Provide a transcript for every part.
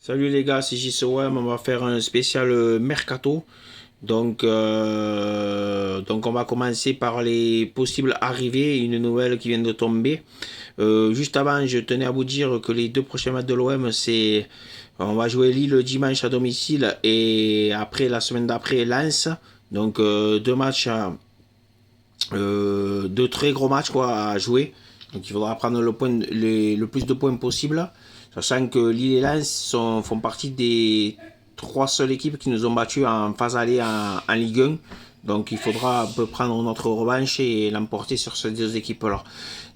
Salut les gars, c'est JCOM, on va faire un spécial mercato. Donc on va commencer par les possibles arrivées, une nouvelle qui vient de tomber. Juste avant, je tenais à vous dire que les deux prochains matchs de l'OM, c'est on va jouer Lille le dimanche à domicile et après la semaine d'après Lens. Donc deux matchs, deux très gros matchs quoi à jouer. Donc il faudra prendre le plus de points possible. Sachant que Lille et Lens font partie des trois seules équipes qui nous ont battus en phase aller en Ligue 1. Donc il faudra un peu prendre notre revanche et l'emporter sur ces deux équipes-là.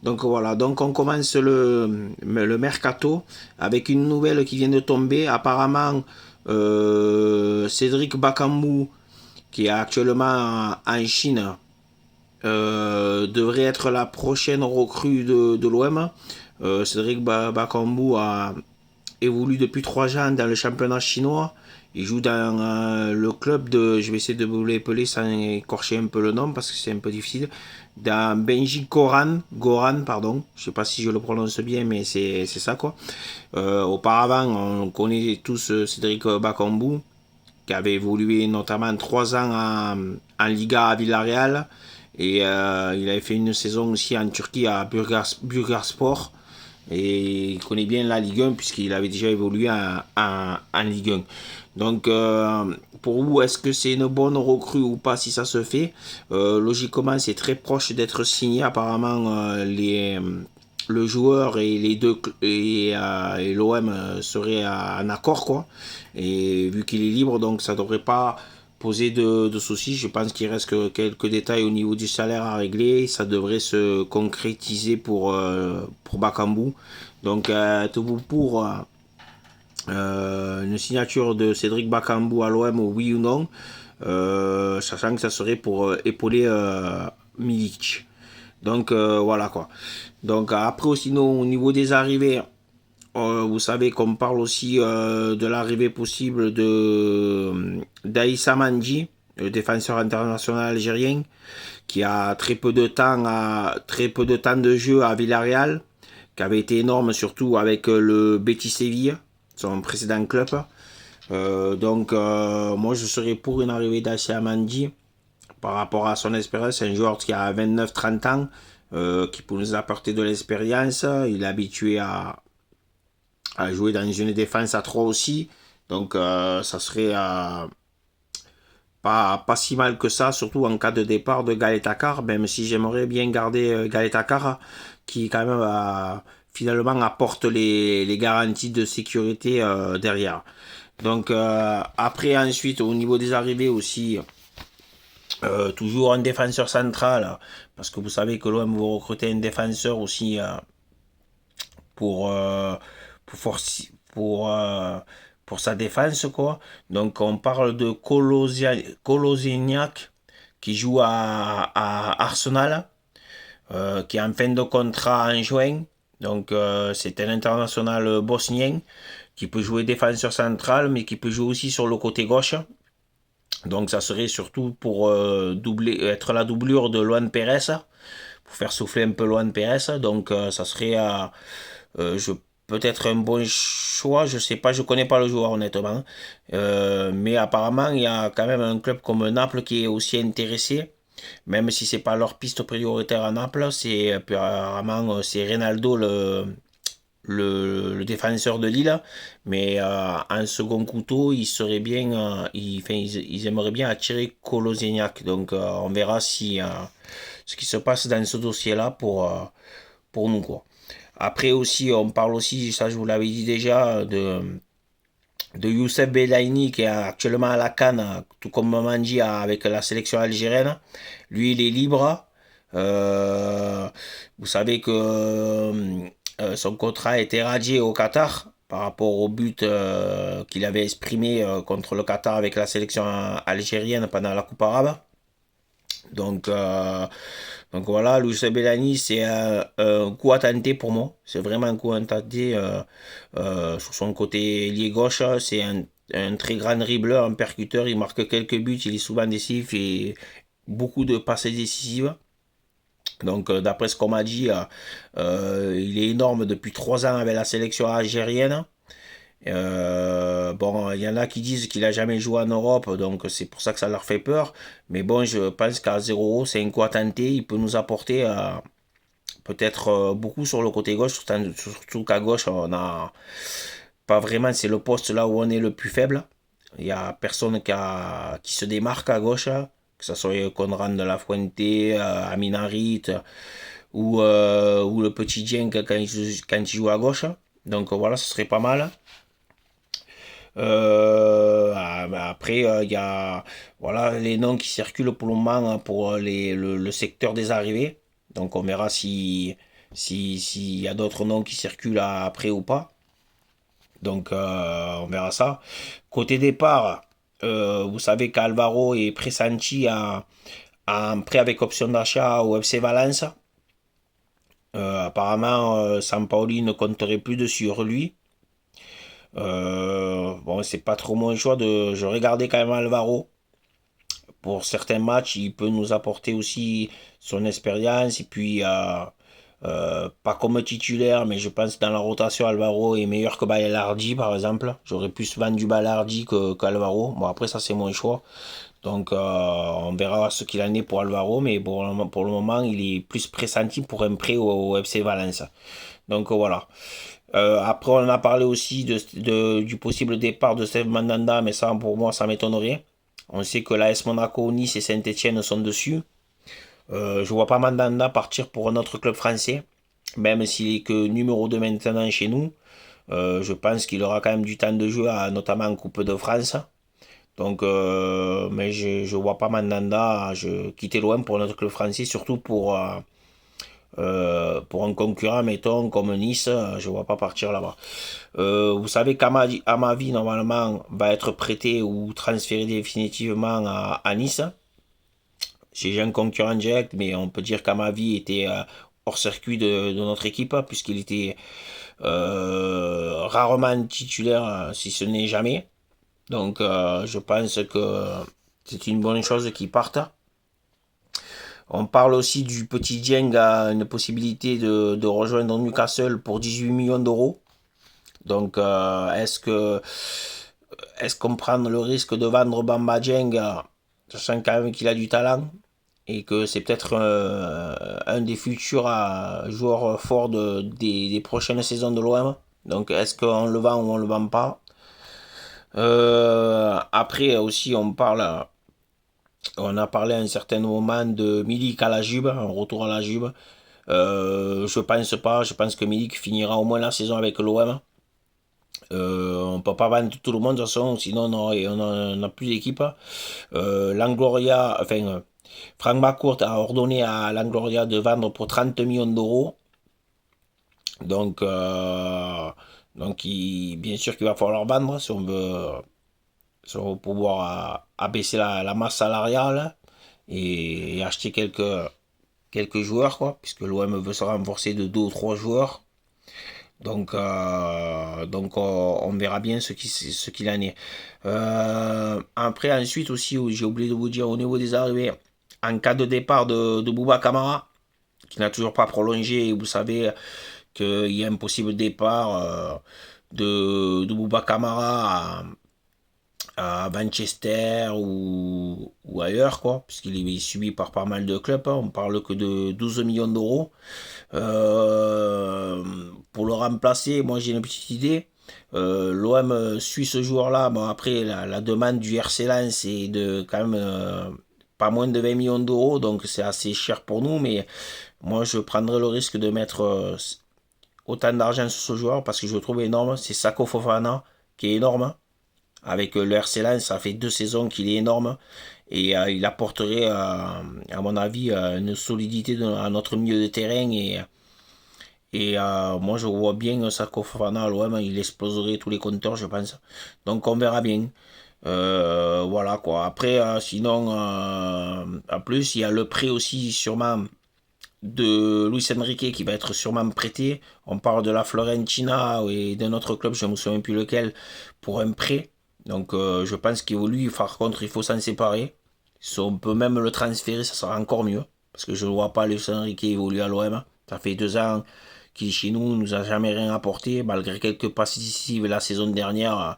Donc voilà, donc on commence le mercato avec une nouvelle qui vient de tomber. Apparemment, Cédric Bakambu, qui est actuellement en Chine, devrait être la prochaine recrue de l'OM. Cédric Bakambu a évolue depuis 3 ans dans le championnat chinois. Il joue dans le club de, je vais essayer de vous l'épeler sans écorcher un peu le nom parce que c'est un peu difficile, dans Benji Goran, pardon, je sais pas si je le prononce bien mais c'est ça quoi. Auparavant on connaît tous Cédric Bakambu qui avait évolué notamment 3 ans en Liga à Villarreal et il avait fait une saison aussi en Turquie à Burgaspor. Et il connaît bien la Ligue 1 puisqu'il avait déjà évolué en Ligue 1. Donc, pour vous, est-ce que c'est une bonne recrue ou pas si ça se fait? Logiquement, c'est très proche d'être signé. Apparemment, le joueur et les deux et l'OM seraient en accord quoi. Et vu qu'il est libre, donc ça devrait pas poser de soucis. Je pense qu'il reste que quelques détails au niveau du salaire à régler. Ça devrait se concrétiser pour Bakambu. Donc, êtes-vous pour une signature de Cédric Bakambu à l'OM, oui ou non, sachant que ça serait pour épauler Milic. Donc, voilà quoi. Donc, après aussi, au niveau des arrivées, vous savez qu'on parle aussi de l'arrivée possible de d'Aïssa Mandji, le défenseur international algérien, qui a très peu de temps de jeu à Villarreal, qui avait été énorme surtout avec le Betis Séville, son précédent club. Moi je serais pour une arrivée d'Aïssa Mandji par rapport à son expérience. C'est un joueur qui a 29-30 ans, qui peut nous apporter de l'expérience. Il est habitué à jouer dans une défense à 3 aussi. Donc ça serait pas si mal que ça, surtout en cas de départ de Gaël Takar, même si j'aimerais bien garder Gaël Takar, qui quand même finalement apporte les garanties de sécurité derrière. Donc après ensuite au niveau des arrivées aussi, toujours un défenseur central, parce que vous savez que l'OM vous recruter un défenseur aussi pour, euh, pour, pour, pour sa défense, quoi. Donc, on parle de Kolosiniak qui joue à Arsenal, qui est en fin de contrat en juin. Donc, c'est un international bosnien qui peut jouer défenseur central, mais qui peut jouer aussi sur le côté gauche. Donc, ça serait surtout pour être la doublure de Luan Pérez, pour faire souffler un peu Luan Pérez. Donc, ça serait je peut-être un bon choix, je sais pas, je connais pas le joueur honnêtement. Mais apparemment, il y a quand même un club comme Naples qui est aussi intéressé, même si c'est pas leur piste prioritaire à Naples, c'est apparemment c'est Ronaldo le défenseur de Lille, mais en second couteau, ils seraient bien, ils aimeraient bien attirer Koloseniak. Donc on verra si ce qui se passe dans ce dossier-là pour nous quoi. Après aussi, on parle aussi, ça je vous l'avais dit déjà, de Youssef Bellaini qui est actuellement à la CAN, tout comme Mamandi avec la sélection algérienne. Lui, il est libre. Euh, Vous savez que son contrat a été radié au Qatar par rapport au but qu'il avait exprimé contre le Qatar avec la sélection algérienne pendant la Coupe arabe. Donc, euh, donc voilà, Luis Bellani, c'est un coup à tenter pour moi. C'est vraiment un coup à tenter sur son côté lié gauche. C'est un très grand dribbleur, un percuteur. Il marque quelques buts, il est souvent décisif et beaucoup de passes décisives. Donc d'après ce qu'on m'a dit, il est énorme depuis 3 ans avec la sélection algérienne. bon, il y en a qui disent qu'il a jamais joué en Europe, donc c'est pour ça que ça leur fait peur. Mais bon, je pense qu'à 0, c'est un coup à tenter. Il peut nous apporter peut-être beaucoup sur le côté gauche, surtout qu'à gauche, on a pas vraiment, c'est le poste là où on est le plus faible. Il y a personne qui se démarque à gauche, hein, que ce soit Conrad de la Fuente, Aminarit ou le petit Dieng quand il joue à gauche. Donc voilà, ce serait pas mal. Après, il y a voilà, les noms qui circulent pour le moment pour le secteur des arrivées. Donc on verra s'il y a d'autres noms qui circulent après ou pas. Donc on verra ça. Côté départ, vous savez qu'Alvaro est pressenti à un prêt avec option d'achat au FC Valence. Apparemment, Sampaoli ne compterait plus sur lui. Bon, c'est pas trop mon choix je regardais quand même Alvaro. Pour certains matchs, il peut nous apporter aussi son expérience. Et puis, pas comme titulaire, mais je pense que dans la rotation, Alvaro est meilleur que Balerdi, par exemple. J'aurais plus vendu Balerdi qu'Alvaro. Bon, après, ça, c'est mon choix. Donc, on verra ce qu'il en est pour Alvaro. Mais bon, pour le moment, il est plus pressenti pour un prêt au FC Valence. Donc, voilà. Après, on a parlé aussi du possible départ de Steve Mandanda, mais ça, pour moi, ça m'étonnerait. On sait que l'AS Monaco, Nice et Saint-Etienne sont dessus. Je vois pas Mandanda partir pour un autre club français, même s'il est que numéro 2 maintenant chez nous. Je pense qu'il aura quand même du temps de jeu, notamment en Coupe de France. Donc, mais je vois pas Mandanda quitter loin pour notre club français, surtout pour un concurrent, mettons, comme Nice, je ne vois pas partir là-bas. Vous savez qu'Amavi, normalement, va être prêté ou transféré définitivement à Nice. C'est un concurrent direct, mais on peut dire qu'Amavi était hors circuit de notre équipe, puisqu'il était rarement titulaire, si ce n'est jamais. Donc, je pense que c'est une bonne chose qu'il parte. On parle aussi du petit Dieng à une possibilité de rejoindre Newcastle pour 18 millions d'euros. Donc, est-ce qu'on prend le risque de vendre Bamba Dieng, sachant quand même qu'il a du talent et que c'est peut-être un des futurs joueurs forts des prochaines saisons de l'OM. Donc, est-ce qu'on le vend ou on le vend pas? Après aussi, on a parlé à un certain moment de Milik à la Juve, un retour à la Juve. Je pense pas, je pense que Milik finira au moins la saison avec l'OM. On peut pas vendre tout le monde de toute façon, sinon on n'a plus d'équipe. Franck McCourt a ordonné à Langloria de vendre pour 30 millions d'euros. Donc, bien sûr qu'il va falloir vendre si on veut pouvoir abaisser la masse salariale et acheter quelques joueurs, quoi, puisque l'OM veut se renforcer de 2 ou 3 joueurs. Donc, on verra bien ce qu'il en est. Après, ensuite aussi, j'ai oublié de vous dire au niveau des arrivées, en cas de départ de Bouba Kamara, qui n'a toujours pas prolongé, vous savez qu'il y a un possible départ de Bouba Kamara à Manchester ou ailleurs, quoi, puisqu'il est suivi par pas mal de clubs, hein. On parle que de 12 millions d'euros. Pour le remplacer, moi j'ai une petite idée. L'OM suit ce joueur-là. Bon, après, la demande du RC Lens est de quand même pas moins de 20 millions d'euros, donc c'est assez cher pour nous, mais moi je prendrais le risque de mettre autant d'argent sur ce joueur parce que je le trouve énorme. C'est Sako Fofana qui est énorme. Avec le RC Lens, ça fait 2 saisons qu'il est énorme et il apporterait, à mon avis, une solidité à notre milieu de terrain et moi je vois bien Sako Fofana à l'OM, il exploserait tous les compteurs, je pense. Donc on verra bien. Voilà quoi. Après, sinon, en plus, il y a le prêt aussi sûrement de Luis Enrique qui va être sûrement prêté. On parle de la Florentina et d'un autre club, je ne me souviens plus lequel, pour un prêt. Donc je pense qu'évolue, par contre il faut s'en séparer. Si on peut même le transférer, ça sera encore mieux. Parce que je ne vois pas Luis Enrique évoluer à l'OM. Ça fait 2 ans qu'il est chez nous, il nous a jamais rien apporté, malgré quelques passes décisives la saison dernière.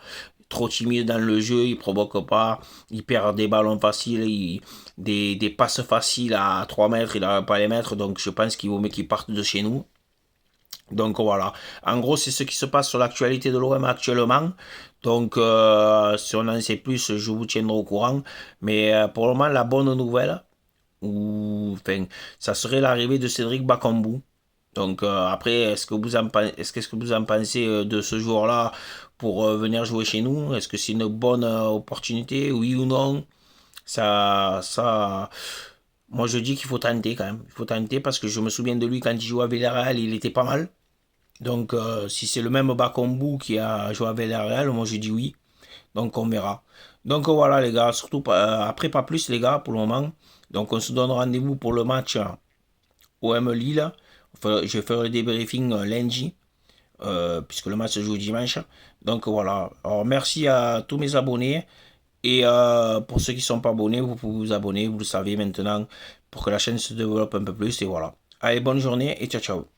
trop timide dans le jeu, il provoque pas, il perd des ballons faciles, des passes faciles à 3 mètres, il n'arrive pas à les mettre, donc je pense qu'il vaut mieux qu'il parte de chez nous. Donc voilà, en gros c'est ce qui se passe sur l'actualité de l'OM actuellement. Donc si on en sait plus, je vous tiendrai au courant. Mais pour le moment, la bonne nouvelle, enfin, ça serait l'arrivée de Cédric Bakambu. Donc après, qu'est-ce que vous en pensez de ce joueur-là pour venir jouer chez nous? Est-ce que c'est une bonne opportunité, oui ou non? Ça, moi je dis qu'il faut tenter quand même. Il faut tenter parce que je me souviens de lui quand il jouait à Villarreal, il était pas mal. Donc si c'est le même Bakambu qui a joué à Villarreal, moi je dis oui. Donc on verra. Donc voilà les gars, surtout après pas plus les gars pour le moment. Donc on se donne rendez-vous pour le match OM Lille. Enfin, je vais faire le débriefing lundi, puisque le match se joue dimanche. Donc voilà. Alors merci à tous mes abonnés. Et pour ceux qui ne sont pas abonnés, vous pouvez vous abonner, vous le savez maintenant, pour que la chaîne se développe un peu plus. Et voilà. Allez, bonne journée et ciao ciao.